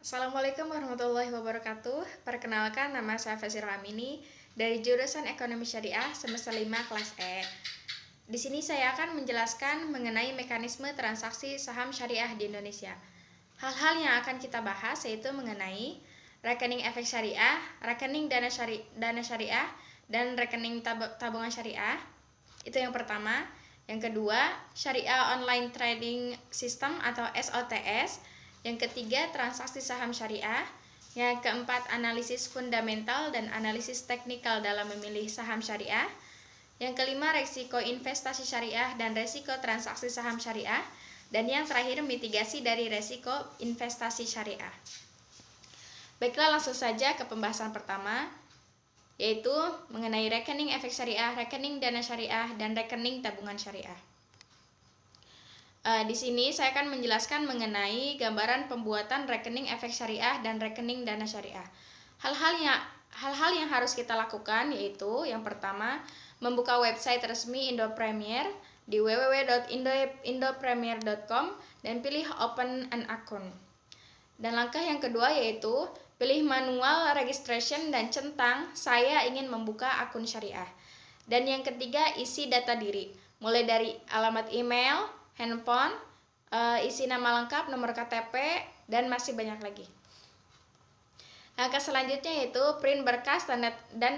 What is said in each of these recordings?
Assalamualaikum warahmatullahi wabarakatuh. Perkenalkan, nama saya Fazira Amini dari jurusan Ekonomi Syariah semester 5 kelas E. Di sini saya akan menjelaskan mengenai mekanisme transaksi saham syariah di Indonesia. Hal-hal yang akan kita bahas yaitu mengenai rekening efek syariah, rekening dana syariah, dan rekening tabungan syariah. Itu yang pertama. Yang kedua, Syariah Online Trading System atau SOTS. Yang ketiga, transaksi saham syariah. Yang keempat, analisis fundamental dan analisis teknikal dalam memilih saham syariah. Yang kelima, resiko investasi syariah dan resiko transaksi saham syariah. Dan yang terakhir, mitigasi dari resiko investasi syariah. Baiklah, langsung saja ke pembahasan pertama, yaitu mengenai rekening efek syariah, rekening dana syariah, dan rekening tabungan syariah. Di sini saya akan menjelaskan mengenai gambaran pembuatan rekening efek syariah dan rekening dana syariah. Hal-hal yang harus kita lakukan yaitu yang pertama, membuka website resmi Indo Premier di www.indopremier.com dan pilih Open an Account. Dan langkah yang kedua yaitu pilih manual registration dan centang saya ingin membuka akun syariah. Dan yang ketiga, isi data diri, mulai dari alamat email, handphone, isi nama lengkap, nomor KTP, dan masih banyak lagi. Langkah selanjutnya yaitu print berkas dan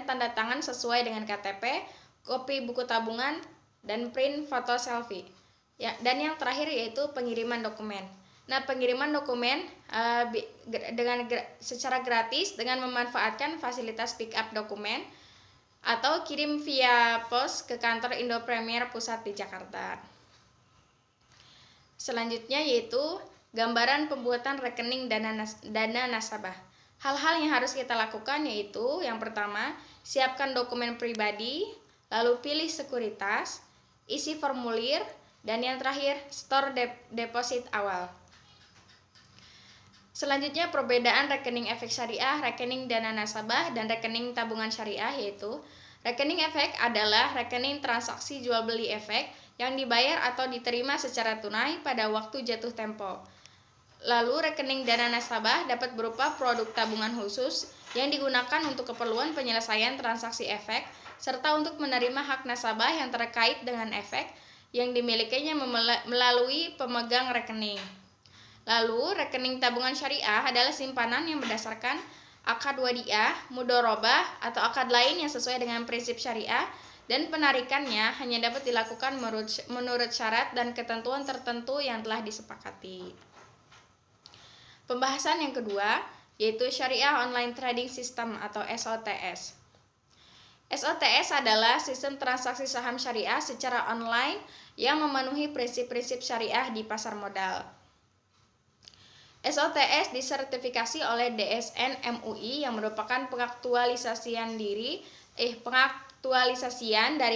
tanda tangan sesuai dengan KTP, kopi buku tabungan, dan print foto selfie. Dan yang terakhir yaitu pengiriman dokumen. Nah, pengiriman dokumen secara gratis dengan memanfaatkan fasilitas pick up dokumen atau kirim via pos ke kantor Indo Premier Pusat di Jakarta. Selanjutnya yaitu gambaran pembuatan rekening dana nasabah. Hal-hal yang harus kita lakukan yaitu yang pertama, siapkan dokumen pribadi, lalu pilih sekuritas, isi formulir, dan yang terakhir, store deposit awal. Selanjutnya, perbedaan rekening efek syariah, rekening dana nasabah, dan rekening tabungan syariah yaitu rekening efek adalah rekening transaksi jual beli efek yang dibayar atau diterima secara tunai pada waktu jatuh tempo. Lalu rekening dana nasabah dapat berupa produk tabungan khusus yang digunakan untuk keperluan penyelesaian transaksi efek serta untuk menerima hak nasabah yang terkait dengan efek yang dimilikinya melalui pemegang rekening. Lalu rekening tabungan syariah adalah simpanan yang berdasarkan akad wadiah, mudorobah, atau akad lain yang sesuai dengan prinsip syariah dan penarikannya hanya dapat dilakukan menurut syarat dan ketentuan tertentu yang telah disepakati. Pembahasan yang kedua yaitu Syariah Online Trading System atau SOTS. SOTS adalah sistem transaksi saham syariah secara online yang memenuhi prinsip-prinsip syariah di pasar modal. SOTS disertifikasi oleh DSN MUI yang merupakan pengaktualisasian dari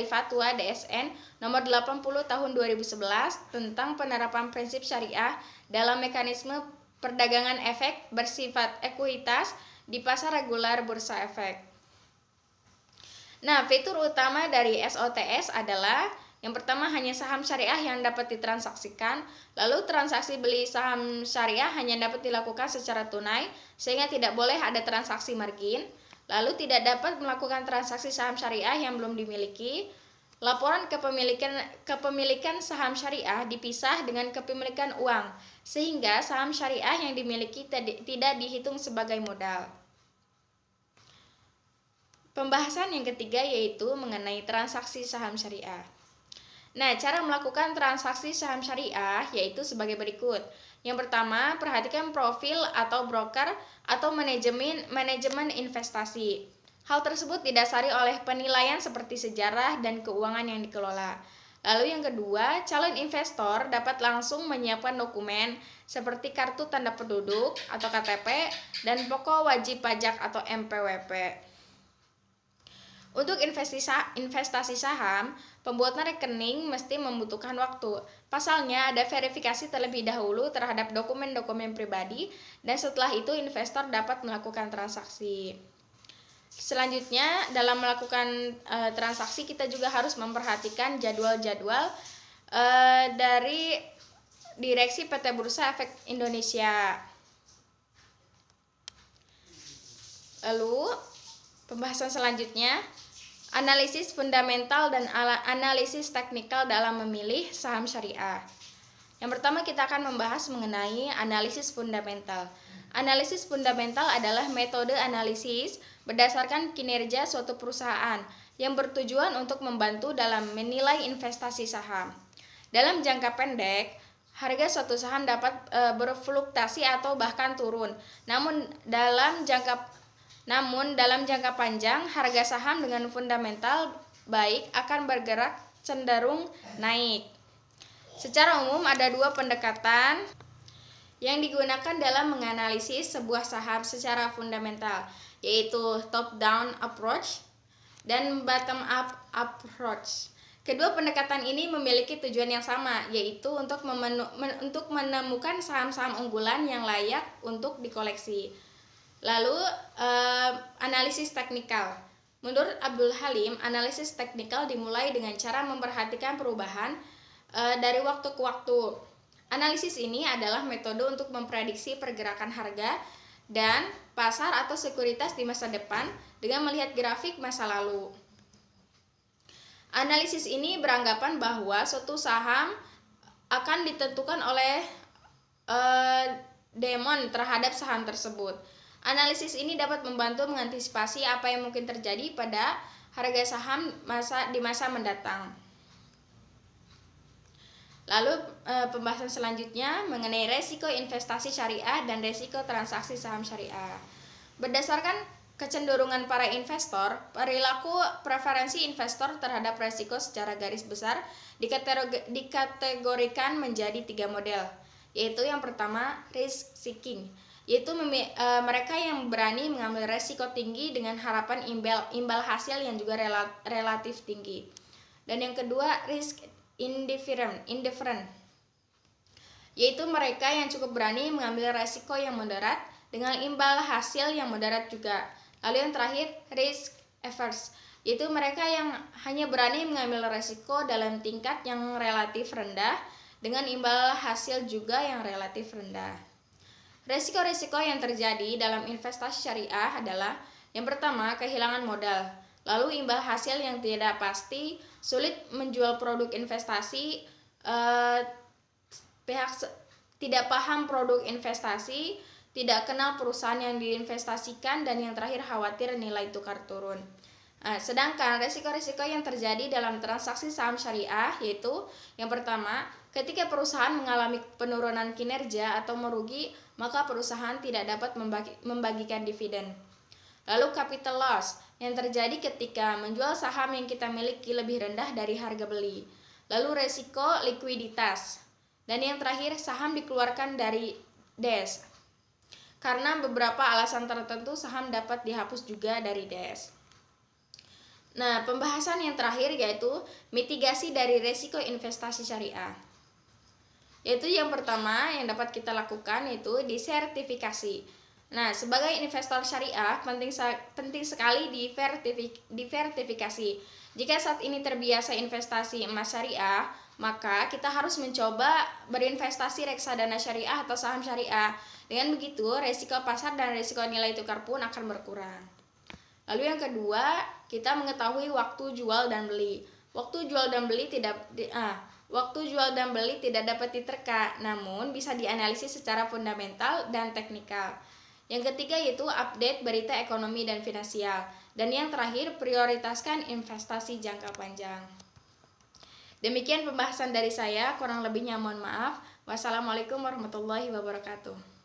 Fatwa DSN nomor 80 tahun 2011 tentang penerapan prinsip syariah dalam mekanisme perdagangan efek bersifat ekuitas di pasar regular bursa efek. Nah, fitur utama dari SOTS adalah yang pertama, hanya saham syariah yang dapat ditransaksikan. Lalu transaksi beli saham syariah hanya dapat dilakukan secara tunai sehingga tidak boleh ada transaksi margin. Lalu tidak dapat melakukan transaksi saham syariah yang belum dimiliki. Laporan kepemilikan saham syariah dipisah dengan kepemilikan uang sehingga saham syariah yang dimiliki tidak dihitung sebagai modal. Pembahasan yang ketiga yaitu mengenai transaksi saham syariah. Nah, cara melakukan transaksi saham syariah yaitu sebagai berikut. Yang pertama, perhatikan profil atau broker atau manajemen investasi. Hal tersebut didasari oleh penilaian seperti sejarah dan keuangan yang dikelola. Lalu yang kedua, calon investor dapat langsung menyiapkan dokumen seperti kartu tanda penduduk atau KTP dan pokok wajib pajak atau MPWP. Untuk investasi saham, pembuatan rekening mesti membutuhkan waktu. Pasalnya ada verifikasi terlebih dahulu terhadap dokumen-dokumen pribadi dan setelah itu investor dapat melakukan transaksi. Selanjutnya, dalam melakukan transaksi kita juga harus memperhatikan jadwal-jadwal dari Direksi PT Bursa Efek Indonesia. Lalu pembahasan selanjutnya, analisis fundamental dan analisis teknikal dalam memilih saham syariah. Yang pertama kita akan membahas mengenai analisis fundamental. Analisis fundamental adalah metode analisis berdasarkan kinerja suatu perusahaan yang bertujuan untuk membantu dalam menilai investasi saham. Dalam jangka pendek, harga suatu saham dapat berfluktuasi atau bahkan turun. Namun dalam jangka panjang, harga saham dengan fundamental baik akan bergerak cenderung naik. Secara umum ada dua pendekatan yang digunakan dalam menganalisis sebuah saham secara fundamental, yaitu top-down approach dan bottom-up approach. Kedua pendekatan ini memiliki tujuan yang sama, yaitu untuk menemukan saham-saham unggulan yang layak untuk dikoleksi. Lalu analisis teknikal. Menurut Abdul Halim, analisis teknikal dimulai dengan cara memperhatikan perubahan dari waktu ke waktu. Analisis ini adalah metode untuk memprediksi pergerakan harga dan pasar atau sekuritas di masa depan dengan melihat grafik masa lalu. Analisis ini beranggapan bahwa suatu saham akan ditentukan oleh demand terhadap saham tersebut. Analisis ini dapat membantu mengantisipasi apa yang mungkin terjadi pada harga saham di masa mendatang. Lalu pembahasan selanjutnya mengenai resiko investasi syariah dan resiko transaksi saham syariah. Berdasarkan kecenderungan para investor, perilaku preferensi investor terhadap resiko secara garis besar dikategorikan menjadi 3 model, yaitu yang pertama risk seeking, yaitu mereka yang berani mengambil resiko tinggi dengan harapan imbal hasil yang juga relatif tinggi. Dan yang kedua risk indifferent, yaitu mereka yang cukup berani mengambil resiko yang moderat dengan imbal hasil yang moderat juga. Lalu yang terakhir risk averse, yaitu mereka yang hanya berani mengambil resiko dalam tingkat yang relatif rendah dengan imbal hasil juga yang relatif rendah. Resiko-resiko yang terjadi dalam investasi syariah adalah yang pertama kehilangan modal, lalu imbal hasil yang tidak pasti, sulit menjual produk investasi, pihak tidak paham produk investasi, tidak kenal perusahaan yang diinvestasikan, dan yang terakhir khawatir nilai tukar turun. Sedangkan resiko-resiko yang terjadi dalam transaksi saham syariah yaitu yang pertama, ketika perusahaan mengalami penurunan kinerja atau merugi, maka perusahaan tidak dapat membagikan dividen. Lalu capital loss yang terjadi ketika menjual saham yang kita miliki lebih rendah dari harga beli. Lalu resiko likuiditas. Dan yang terakhir saham dikeluarkan dari DES. Karena beberapa alasan tertentu saham dapat dihapus juga dari DES. Nah, pembahasan yang terakhir yaitu mitigasi dari resiko investasi syariah. Yaitu yang pertama yang dapat kita lakukan yaitu disertifikasi. Nah, sebagai investor syariah penting sekali diversifikasi. Jika saat ini terbiasa investasi emas syariah, maka kita harus mencoba berinvestasi reksadana syariah atau saham syariah. Dengan begitu, resiko pasar dan resiko nilai tukar pun akan berkurang. Lalu yang kedua, kita mengetahui waktu jual dan beli. Waktu jual dan beli tidak dapat diterka, namun bisa dianalisis secara fundamental dan teknikal. Yang ketiga yaitu update berita ekonomi dan finansial. Dan yang terakhir, prioritaskan investasi jangka panjang. Demikian pembahasan dari saya, kurang lebihnya mohon maaf. Wassalamualaikum warahmatullahi wabarakatuh.